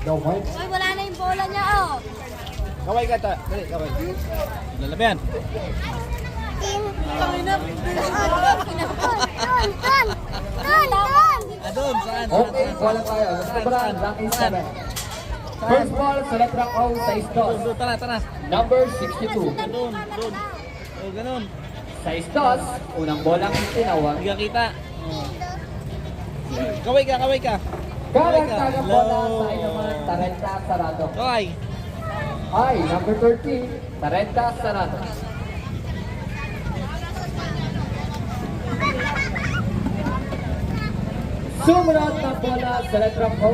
No point. Uy, wala na yung bola niya, oh. Kaway ka ta. Dali, kaway. Lalaban. Adon, saan? Okay, bola tayo. Sobrang ranking 7. First ball sa letrang O sa istos. Tara, tara. Number 62. Doon, doon. O, ganun. Sa istos, unang bolang tinawag. Hindi ka kita. Kaway ka, kaway ka. Karagtagang bola sa inaman, Tarenta Sarado. Kaway. Ay, number 13, Tarenta Sarado. Sumunod na bola sa letrang O.